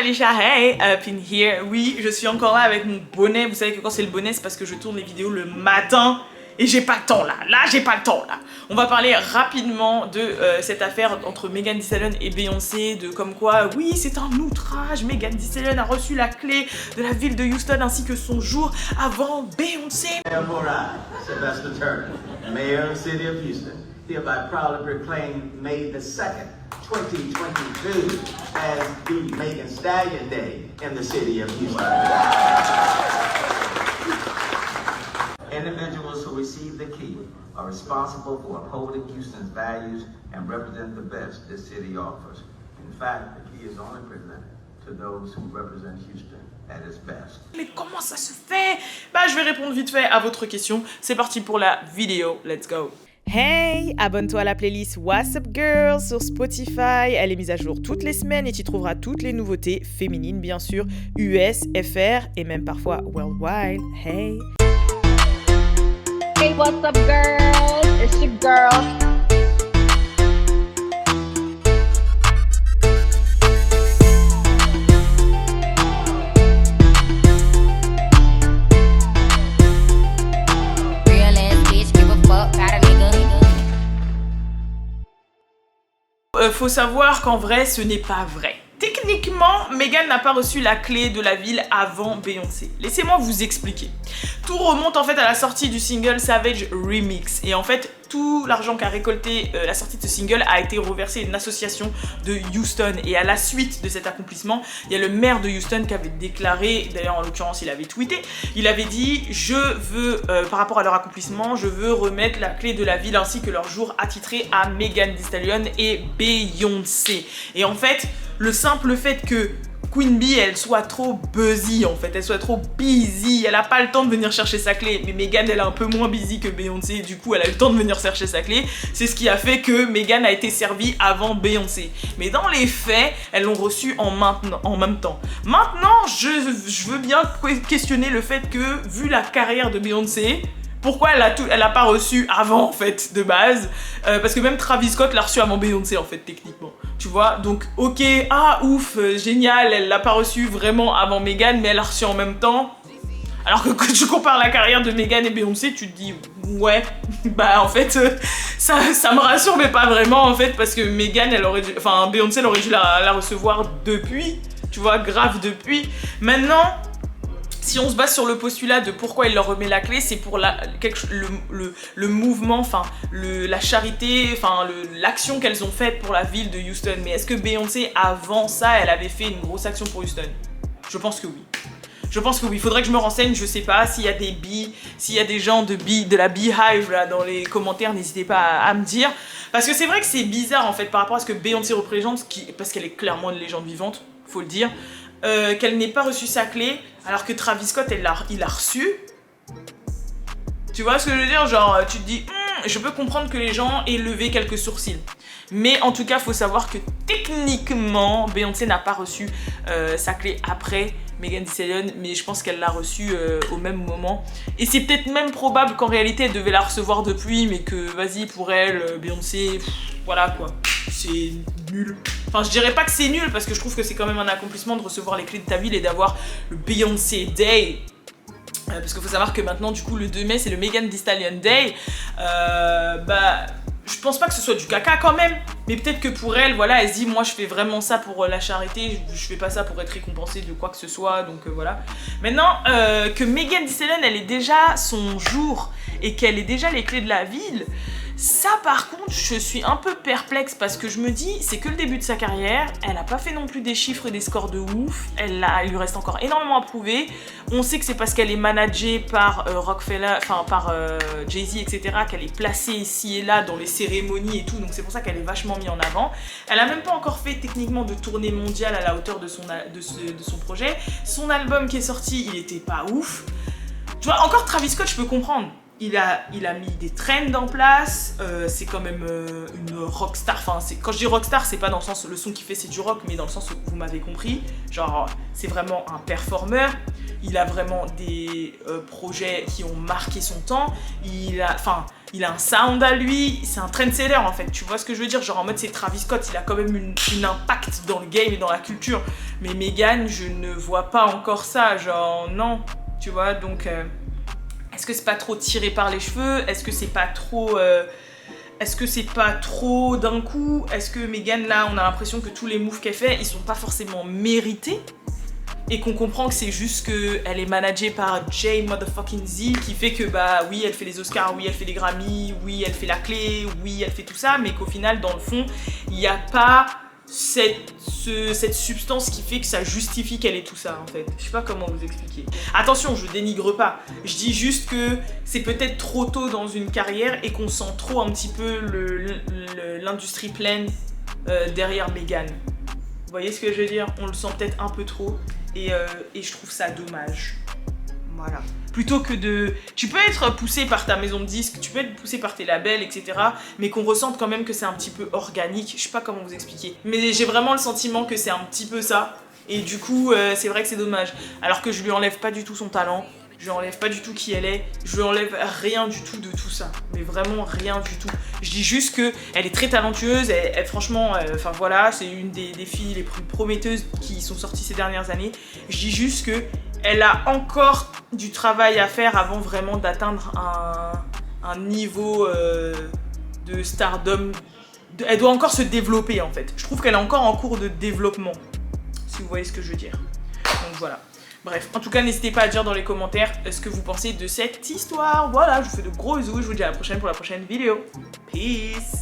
Alicia, hey, up in here. Oui, je suis encore là avec mon bonnet. Vous savez que quand c'est le bonnet, c'est parce que je tourne les vidéos le matin. Et j'ai pas le temps là, j'ai pas le temps là. On va parler rapidement de cette affaire entre Megan Thee Stallion et Beyoncé, de comme quoi, oui, c'est un outrage. Megan Thee Stallion a reçu la clé de la ville de Houston ainsi que son jour avant Beyoncé. Sylvester Turner, Mayor of the City of Houston, hereby proudly proclaim May the 2nd, 2022 as the Megan Stallion Day in the City of Houston. Individuals who receive the key are responsible for upholding Houston's values and represent the best this city offers. In fact, the key is only presented to those who represent Houston at its best. Mais comment ça se fait? Bah, je vais répondre vite fait à votre question. C'est parti pour la vidéo. Let's go. Hey, abonne-toi à la playlist What's Up Girls sur Spotify. Elle est mise à jour toutes les semaines et tu trouveras toutes les nouveautés féminines, bien sûr, US, FR et même parfois worldwide. Hey. Hey, what's up, girls? It's your girl. Real ass bitch, give a fuck, got a nigga. Faut savoir qu'en vrai, ce n'est pas vrai. Techniquement, Megan n'a pas reçu la clé de la ville avant Beyoncé. Laissez-moi vous expliquer. Tout remonte en fait à la sortie du single Savage Remix. Et en fait, tout l'argent qu'a récolté la sortie de ce single a été reversé à une association de Houston. Et à la suite de cet accomplissement, il y a le maire de Houston qui avait déclaré, d'ailleurs en l'occurrence il avait tweeté, il avait dit « Je veux, par rapport à leur accomplissement, je veux remettre la clé de la ville ainsi que leur jour attitré à Megan Thee Stallion et Beyoncé. » Et en fait, le simple fait que Queen Bee, elle soit trop buzzy en fait, elle soit trop busy, elle a pas le temps de venir chercher sa clé, mais Megan elle est un peu moins busy que Beyoncé, du coup elle a eu le temps de venir chercher sa clé, c'est ce qui a fait que Megan a été servie avant Beyoncé. Mais dans les faits, elles l'ont reçue en même temps. Maintenant, je veux bien questionner le fait que, vu la carrière de Beyoncé, pourquoi elle a pas reçu avant en fait de base, parce que même Travis Scott l'a reçu avant Beyoncé en fait techniquement, tu vois, donc ok, ah ouf, génial, elle l'a pas reçu vraiment avant Megan mais elle l'a reçu en même temps, alors que quand tu compares la carrière de Megan et Beyoncé tu te dis ouais, bah en fait ça me rassure mais pas vraiment en fait, parce que Megan Beyoncé elle aurait dû la recevoir depuis, tu vois, grave depuis. Maintenant, si on se base sur le postulat de pourquoi il leur remet la clé, c'est pour le mouvement, enfin la charité, enfin l'action qu'elles ont faite pour la ville de Houston. Mais est-ce que Beyoncé, avant ça, elle avait fait une grosse action pour Houston? Je pense que oui. Je pense que oui, il faudrait que je me renseigne, je sais pas, s'il y a des gens de la Beehive là dans les commentaires, n'hésitez pas à me dire. Parce que c'est vrai que c'est bizarre en fait par rapport à ce que Beyoncé représente, parce qu'elle est clairement une légende vivante, faut le dire. Qu'elle n'ait pas reçu sa clé, alors que Travis Scott, il l'a reçu. Tu vois ce que je veux dire? Genre, tu te dis, je peux comprendre que les gens aient levé quelques sourcils. Mais en tout cas, faut savoir que techniquement, Beyoncé n'a pas reçu sa clé après Megan Thee Stallion, mais je pense qu'elle l'a reçue au même moment. Et c'est peut-être même probable qu'en réalité, elle devait la recevoir depuis, mais que, vas-y, pour elle, Beyoncé, voilà quoi. C'est nul. Enfin, je dirais pas que c'est nul, parce que je trouve que c'est quand même un accomplissement de recevoir les clés de ta ville et d'avoir le Beyoncé Day. Parce qu'il faut savoir que maintenant, du coup, le 2 mai, c'est le Megan Thee Stallion Day. Je pense pas que ce soit du caca quand même, mais peut-être que pour elle, voilà, elle se dit, moi je fais vraiment ça pour la charité, je fais pas ça pour être récompensée de quoi que ce soit, donc voilà. Maintenant, que Megan Thee Stallion, elle est déjà son jour et qu'elle ait déjà les clés de la ville, ça par contre je suis un peu perplexe, parce que je me dis c'est que le début de sa carrière, elle a pas fait non plus des chiffres et des scores de ouf, il lui reste encore énormément à prouver. On sait que c'est parce qu'elle est managée par Rockefeller, enfin par Jay-Z, etc., qu'elle est placée ici et là dans les cérémonies et tout, donc c'est pour ça qu'elle est vachement mise en avant. Elle a même pas encore fait techniquement de tournée mondiale à la hauteur de son projet. Son album qui est sorti, il était pas ouf. Tu vois, encore Travis Scott, je peux comprendre. il a mis des trends en place, c'est quand même une rockstar, enfin quand je dis rockstar c'est pas dans le sens le son qu'il fait c'est du rock mais dans le sens où vous m'avez compris, genre c'est vraiment un performeur, il a vraiment des projets qui ont marqué son temps, il a un sound à lui, c'est un trendsetter en fait, tu vois ce que je veux dire, genre en mode c'est Travis Scott, il a quand même une impact dans le game et dans la culture, mais Megan je ne vois pas encore ça, genre non, tu vois, donc... Est-ce que c'est pas trop tiré par les cheveux? Est-ce que c'est pas trop... d'un coup? Est-ce que Megan, là, on a l'impression que tous les moves qu'elle fait, ils sont pas forcément mérités? Et qu'on comprend que c'est juste qu'elle est managée par Jay motherfucking Z, qui fait que, bah oui, elle fait les Oscars, oui, elle fait les Grammys, oui, elle fait la clé, oui, elle fait tout ça, mais qu'au final, dans le fond, il n'y a pas... cette substance qui fait que ça justifie qu'elle est tout ça en fait. Je sais pas comment vous expliquer. Attention, je dénigre pas. Je dis juste que c'est peut-être trop tôt dans une carrière et qu'on sent trop un petit peu l'industrie pleine derrière Megan. Vous voyez ce que je veux dire? On le sent peut-être un peu trop et je trouve ça dommage. Voilà. Plutôt que de... Tu peux être poussé par ta maison de disques, tu peux être poussé par tes labels, etc. Mais qu'on ressente quand même que c'est un petit peu organique. Je sais pas comment vous expliquer. Mais j'ai vraiment le sentiment que c'est un petit peu ça. Et du coup, c'est vrai que c'est dommage. Alors que je lui enlève pas du tout son talent. Je lui enlève pas du tout qui elle est. Je lui enlève rien du tout de tout ça. Mais vraiment rien du tout. Je dis juste que elle est très talentueuse. Elle franchement, enfin voilà, c'est une des filles les plus prometteuses qui sont sorties ces dernières années. Je dis juste que elle a encore du travail à faire avant vraiment d'atteindre un niveau de stardom. Elle doit encore se développer en fait. Je trouve qu'elle est encore en cours de développement, si vous voyez ce que je veux dire. Donc voilà. Bref, en tout cas, n'hésitez pas à dire dans les commentaires ce que vous pensez de cette histoire. Voilà, je vous fais de gros bisous. Je vous dis à la prochaine pour la prochaine vidéo. Peace!